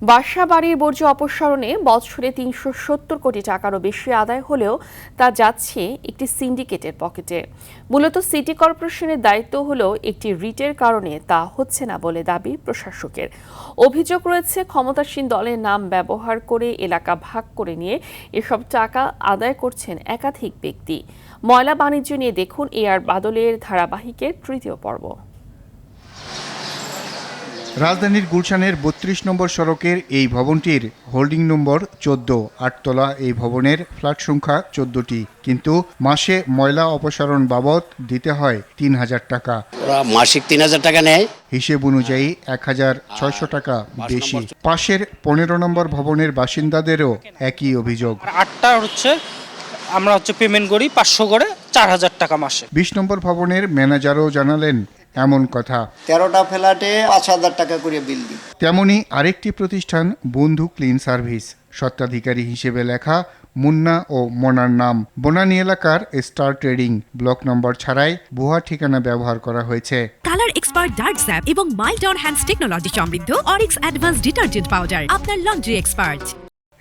বাসা বাড়ির বর্জ্য অপসারণে বছরে ৩৭০ কোটি টাকারও বেশি আদায় হলেও তা যাচ্ছে একটি সিন্ডিকেটের পকেটে। মূলত সিটি কর্পোরেশনের দায়িত্ব হলেও একটি রিটের কারণে তা হচ্ছে না বলে দাবি প্রশাসকের। অভিযোগ রয়েছে ক্ষমতাসীন দলের নাম ব্যবহার করে এলাকা ভাগ করে নিয়ে এসব টাকা আদায় করছেন একাধিক ব্যক্তি। ময়লা বাণিজ্য নিয়ে দেখুন আর বাদলের ধারাবাহিকের তৃতীয় পর্ব। রাজধানীর গুলশানের ৩২ নম্বর সড়কের এই ভবনটির হোল্ডিং নম্বর ১৪। ৮তলা এই ভবনের ফ্ল্যাট সংখ্যা ১৪টি, কিন্তু মাসে ময়লা অপসারণ বাবদ দিতে হয় ৩,০০০ টাকা। ওরা মাসিক ৩,০০০ টাকা নেয়। হিসেব অনুযায়ী ১,৬০০ টাকা বেশি। পাশের ১৫ নম্বর ভবনের বাসিন্দাদেরও একই অভিযোগ। আটটা আমরা পেমেন্ট করি ৫০০ করে, ৪,০০০ টাকা মাসে। ২০ নম্বর ভবনের ম্যানেজারও জানালেন এমন কথা। ১৩টা ফ্ল্যাটে ৫,০০০ টাকা করে বিল দিই। তেমনি আরেকটি প্রতিষ্ঠান বন্ধু ক্লিন সার্ভিস, স্বত্বাধিকারী হিসেবে লেখা মুন্না ও মোনার নাম। বনানী এলাকার স্টার ট্রেডিং ব্লক নম্বর ছাড়াই ভুয়া ঠিকানা ব্যবহার করা হয়েছে। কালার এক্সপার্ট ডার্ক স্যাপ এবং মাইল্ড অন হ্যান্ডস টেকনোলজি সমৃদ্ধ অরিক্স অ্যাডভান্স ডিটারজেন্ট পাউডার, আপনার লন্ড্রি এক্সপার্ট।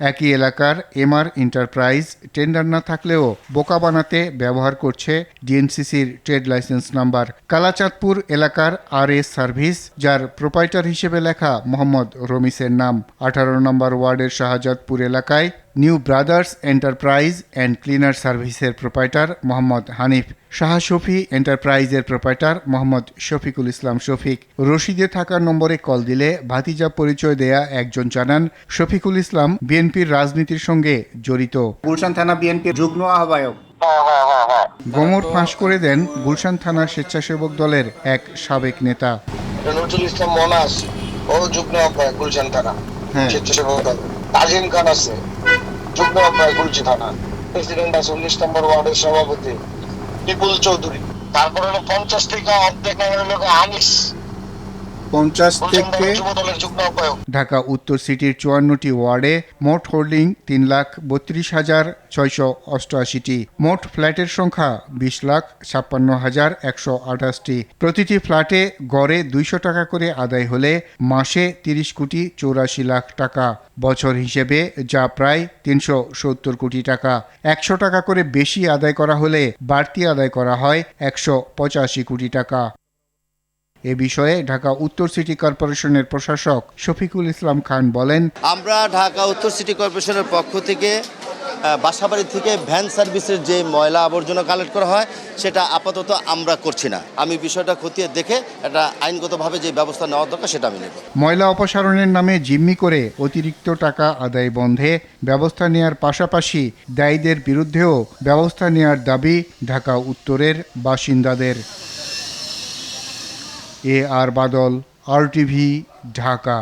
একই এলাকার এমআর এন্টারপ্রাইজ টেন্ডার না থাকলেও বোকা বানাতে ব্যবহার করছে ডিএনসিসির ট্রেড লাইসেন্স নাম্বার। কালাচাঁদপুর এলাকার RS সার্ভিস, যার প্রোপাইটার হিসেবে লেখা মোহাম্মদ রমিসের নাম। 18 নম্বর ওয়ার্ডের শাহজাদপুর এলাকায় new brothers enterprise and cleaner সার্ভিসের প্রোপাইটার মোহাম্মদ হানিফ। শাহ শফি এন্টারপ্রাইজের প্রোপাইটার মোহাম্মদ শফিকুল ইসলাম শফিক। রশিদে থাকার নম্বরে কল দিলে ভাতিজা পরিচয় দেয়া একজন জানান শফিকুল ইসলাম বিএনপির রাজনীতির সঙ্গে জড়িত। গুলশান থানা বিএনপির যুগ্ম আহ্বায়ক। গোমর ফাঁস করে দেন গুলশান থানা স্বেচ্ছাসেবক দলের এক সাবেক নেতা। নজরুল ইসলাম মনাস ও যুগ্ম আহ্বায়ক গুলশান থানা স্বেচ্ছাসেবক দল। তাজিম খান আছে যুগ্ম আহ্বায়ক গুলশান থানা। প্রেসিডেন্ট আছে 19 নম্বর ওয়ার্ডের সভাপতি বিপুল চৌধুরী। তারপর হলো 50 থেকে অর্ধেক হলো আনিস। 50 থেকে ঢাকা উত্তর সিটির 54টি ওয়ার্ডে মোট হোল্ডিং 3,32,688টি। মোট ফ্ল্যাটের সংখ্যা 20,56,128টি। প্রতিটি ফ্ল্যাটে গড়ে 200 টাকা করে আদায় হলে মাসে 30 কোটি 84 লাখ টাকা। বছর হিসেবে যা প্রায় 370 কোটি টাকা। 100 টাকা করে বেশি আদায় করা হলে বাড়তি আদায় করা হয় 185 কোটি টাকা। এ বিষয়ে ঢাকা উত্তর সিটি কর্পোরেশনের প্রশাসক শফিকুল ইসলাম খান বলেন, আমরা ঢাকা উত্তর সিটি কর্পোরেশনের পক্ষ থেকে বাসাবাড়ি থেকে ভ্যান সার্ভিসের যে ময়লা আবর্জনা কালেক্ট করা হয় সেটা আপাতত আমরা করছি না। আমি বিষয়টা খতিয়ে দেখে এটা আইনগতভাবে যে ব্যবস্থা নেওয়া দরকার সেটা আমি নেব। ময়লা অপসারণের নামে জিম্মি করে অতিরিক্ত টাকা আদায় বন্ধে ব্যবস্থা নেওয়ার পাশাপাশি দায়ীদের বিরুদ্ধেও ব্যবস্থা নেওয়ার দাবি ঢাকা উত্তরের বাসিন্দাদের। আর বাদল, RTV, ঢাকা।